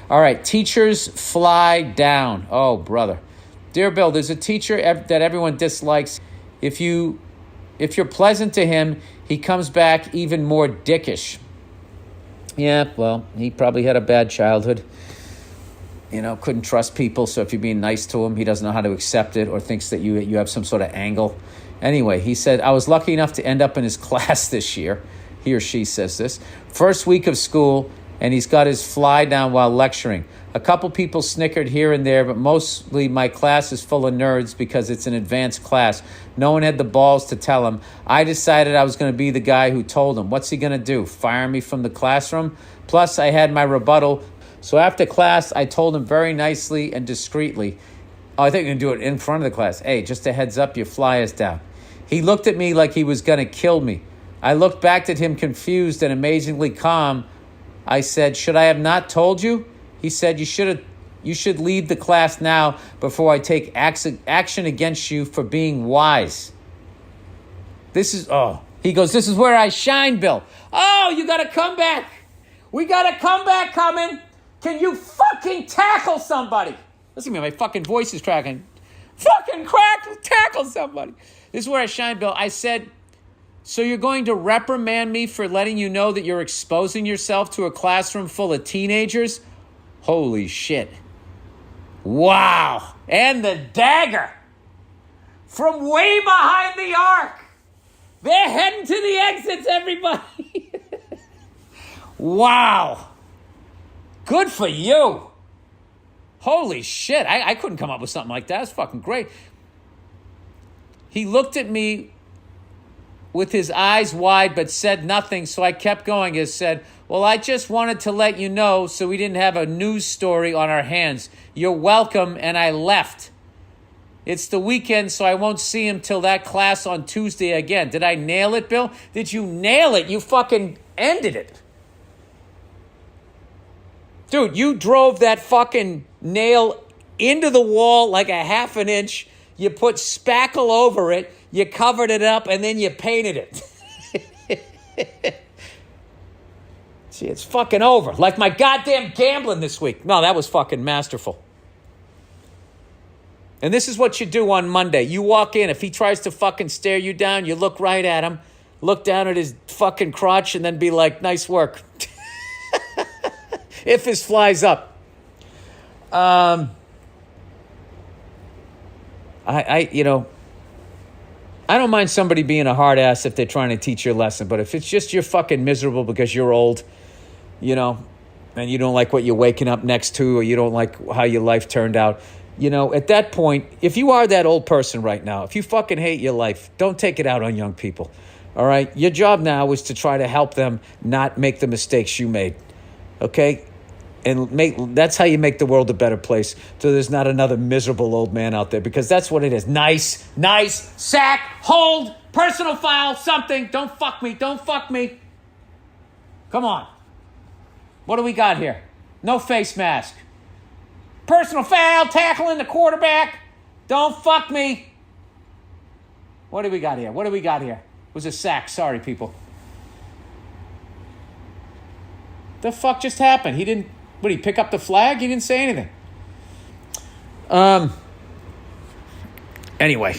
All right, teachers fly down. Oh, brother. Dear Bill, there's a teacher that everyone dislikes. If you're pleasant to him, he comes back even more dickish. Yeah, well, he probably had a bad childhood. Couldn't trust people, so if you're being nice to him, he doesn't know how to accept it or thinks that you have some sort of angle. Anyway, he said, I was lucky enough to end up in his class this year. He or she says this. First week of school, and he's got his fly down while lecturing. A couple people snickered here and there, but mostly my class is full of nerds because it's an advanced class. No one had the balls to tell him. I decided I was going to be the guy who told him. What's he going to do, fire me from the classroom? Plus, I had my rebuttal. So after class, I told him very nicely and discreetly. Oh, I think you're going to do it in front of the class. Hey, just a heads up, your fly is down. He looked at me like he was going to kill me. I looked back at him confused and amazingly calm. I said, should I have not told you? He said, you should leave the class now before I take action against you for being wise. He goes, this is where I shine, Bill. Oh, you got a comeback. We got a comeback coming. Can you fucking tackle somebody? Listen to me, my fucking voice is cracking. Tackle somebody. This is where I shine, Bill. I said, so you're going to reprimand me for letting you know that you're exposing yourself to a classroom full of teenagers? Holy shit. Wow. And the dagger from way behind the arc. They're heading to the exits, everybody. Wow. Good for you. Holy shit. I couldn't come up with something like that. That's fucking great. He looked at me with his eyes wide but said nothing, so I kept going. He said, well, I just wanted to let you know so we didn't have a news story on our hands. You're welcome, and I left. It's the weekend, so I won't see him till that class on Tuesday again. Did I nail it, Bill? Did you nail it? You fucking ended it. Dude, you drove that fucking nail into the wall like a half an inch. You put spackle over it. You covered it up, and then you painted it. See, it's fucking over. Like my goddamn gambling this week. No, that was fucking masterful. And this is what you do on Monday. You walk in. If he tries to fucking stare you down, you look right at him, look down at his fucking crotch, and then be like, nice work. If his fly's up. I don't mind somebody being a hard ass if they're trying to teach you a lesson, but if it's just you're fucking miserable because you're old, and you don't like what you're waking up next to, or you don't like how your life turned out, at that point, if you are that old person right now, if you fucking hate your life, don't take it out on young people, all right? Your job now is to try to help them not make the mistakes you made, okay? And that's how you make the world a better place, so there's not another miserable old man out there, because that's what it is. Nice, sack, hold, personal foul, something. Don't fuck me. Come on. What do we got here? No face mask. Personal foul, tackling the quarterback. Don't fuck me. What do we got here? It was a sack. Sorry, people. The fuck just happened? Did he pick up the flag? He didn't say anything. Anyway.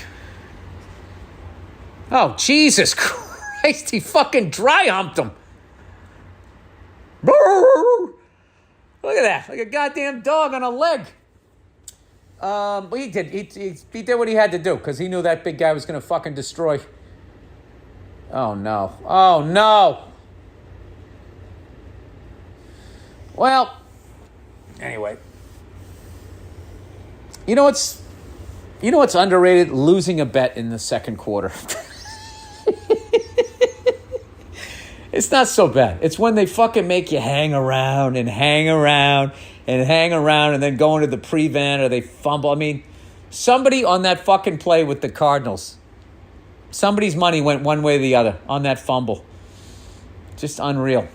Oh, Jesus Christ. He fucking dry humped him. Look at that. Like a goddamn dog on a leg. But he did. He did what he had to do because he knew that big guy was going to fucking destroy. Oh, no. Well, anyway. You know what's underrated? Losing a bet in the second quarter. It's not so bad. It's when they fucking make you hang around and then go into the prevent or they fumble. I mean, somebody on that fucking play with the Cardinals, somebody's money went one way or the other on that fumble. Just unreal.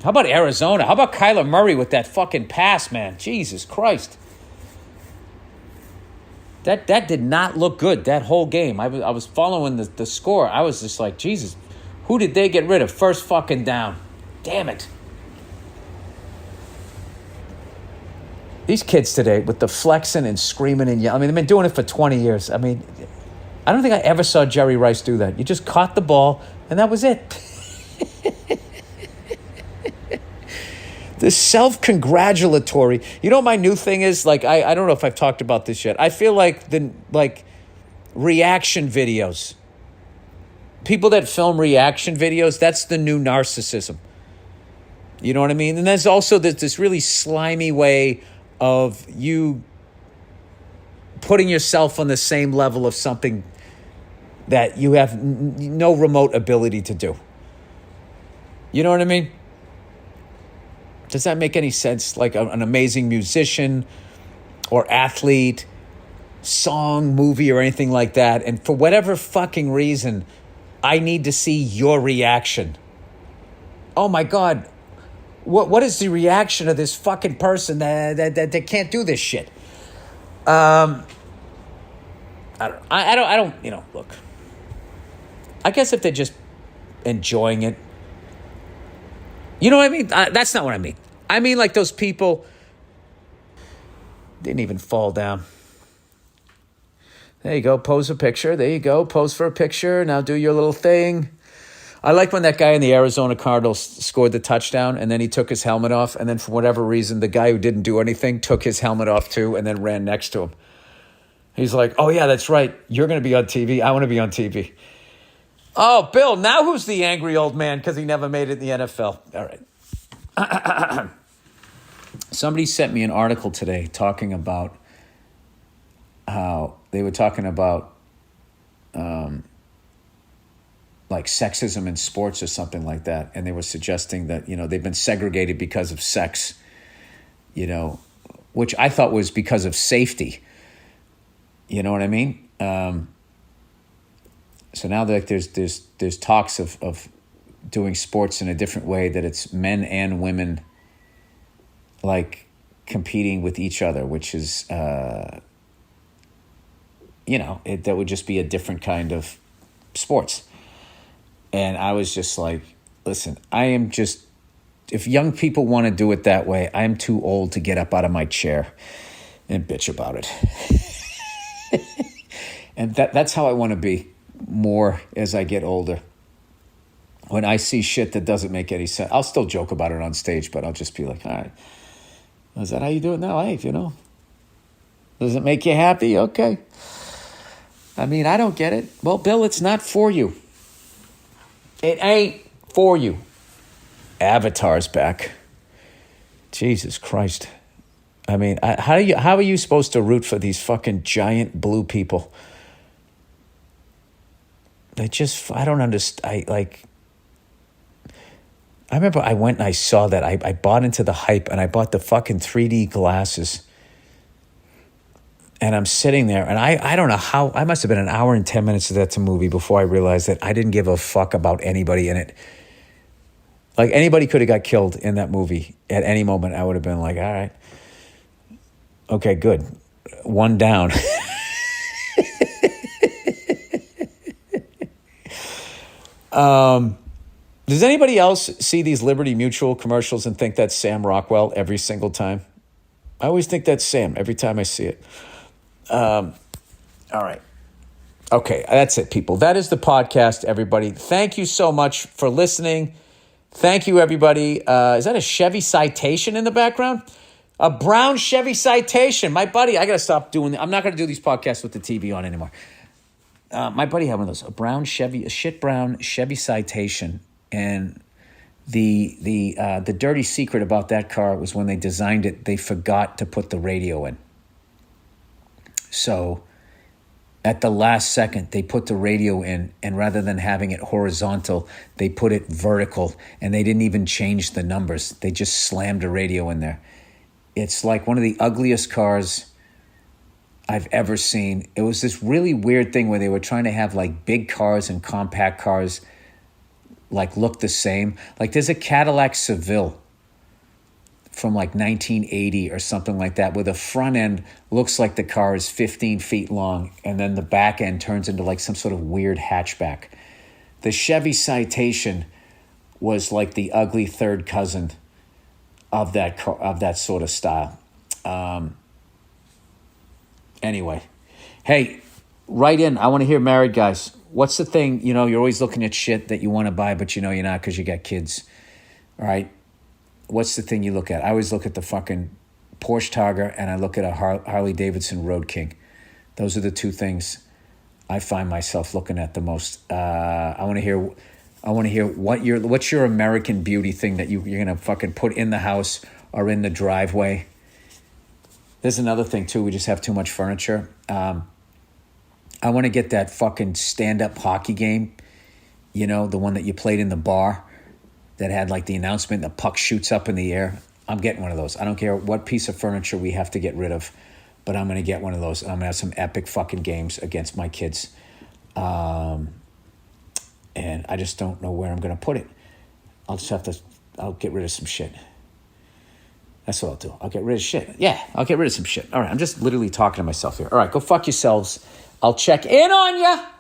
How about Arizona? How about Kyler Murray with that fucking pass, man? Jesus Christ. That did not look good, that whole game. I was following the score. I was just like, Jesus, who did they get rid of? First fucking down. Damn it. These kids today with the flexing and screaming and yelling. I mean, they've been doing it for 20 years. I mean, I don't think I ever saw Jerry Rice do that. You just caught the ball, and that was it. The self-congratulatory. You know what my new thing is? Like, I don't know if I've talked about this yet. I feel like reaction videos. People that film reaction videos, that's the new narcissism. You know what I mean? And there's also this really slimy way of you putting yourself on the same level of something that you have no remote ability to do. You know what I mean? Does that make any sense? Like an amazing musician or athlete, song, movie, or anything like that. And for whatever fucking reason, I need to see your reaction. Oh my God. What is the reaction of this fucking person that can't do this shit? I don't, look. I guess if they're just enjoying it. You know what I mean? That's not what I mean. I mean like those people didn't even fall down. There you go. Pose a picture. There you go. Pose for a picture. Now do your little thing. I like when that guy in the Arizona Cardinals scored the touchdown and then he took his helmet off. And then for whatever reason, the guy who didn't do anything took his helmet off too and then ran next to him. He's like, oh, yeah, that's right. You're going to be on TV. I want to be on TV. Oh, Bill, now who's the angry old man because he never made it in the NFL? All right. Somebody sent me an article today talking about how they were talking about like sexism in sports or something like that. And they were suggesting that, they've been segregated because of sex, which I thought was because of safety. You know what I mean? So now there's talks of doing sports in a different way, that it's men and women like competing with each other, which is, that would just be a different kind of sports. And I was just like, listen, if young people want to do it that way, I'm too old to get up out of my chair and bitch about it. And that's how I want to be more as I get older. When I see shit that doesn't make any sense, I'll still joke about it on stage, but I'll just be like, all right, is that how you do it now? Hey, does it make you happy? Okay. I mean, I don't get it. Well, Bill, it's not for you. It ain't for you. Avatar's back. Jesus Christ. I mean, how are you supposed to root for these fucking giant blue people? I don't understand. I remember I went and I saw that. I bought into the hype and I bought the fucking 3D glasses. And I'm sitting there and I don't know how, I must have been an hour and 10 minutes of that movie before I realized that I didn't give a fuck about anybody in it. Like anybody could have got killed in that movie at any moment. I would have been like, all right. Okay, good. One down. Does anybody else see these Liberty Mutual commercials and think that's Sam Rockwell every single time? I always think that's Sam every time I see it. All right. Okay, that's it, people. That is the podcast, everybody. Thank you so much for listening. Thank you, everybody. Is that a Chevy Citation in the background? A brown Chevy Citation. My buddy, I got to stop doing. I'm not going to do these podcasts with the TV on anymore. My buddy had one of those, a shit brown Chevy Citation, and the dirty secret about that car was when they designed it, they forgot to put the radio in. So at the last second, they put the radio in, and rather than having it horizontal, they put it vertical, and they didn't even change the numbers. They just slammed a radio in there. It's like one of the ugliest cars I've ever seen. It was this really weird thing where they were trying to have like big cars and compact cars like look the same. Like there's a Cadillac Seville from like 1980 or something like that, where the front end looks like the car is 15 feet long and then the back end turns into like some sort of weird hatchback. The Chevy Citation was like the ugly third cousin of that sort of style. Anyway, hey, write in. I want to hear married guys. What's the thing, you're always looking at shit that you want to buy, but you're not because you got kids. All right? What's the thing you look at? I always look at the fucking Porsche Targa and I look at a Harley Davidson Road King. Those are the two things I find myself looking at the most. I want to hear what's your American beauty thing that you're going to fucking put in the house or in the driveway. There's another thing, too. We just have too much furniture. I want to get that fucking stand-up hockey game, the one that you played in the bar that had like the announcement, the puck shoots up in the air. I'm getting one of those. I don't care what piece of furniture we have to get rid of, but I'm going to get one of those. And I'm going to have some epic fucking games against my kids. And I just don't know where I'm going to put it. I'll get rid of some shit. That's what I'll do. I'll get rid of shit. Yeah, I'll get rid of some shit. All right, I'm just literally talking to myself here. All right, go fuck yourselves. I'll check in on you.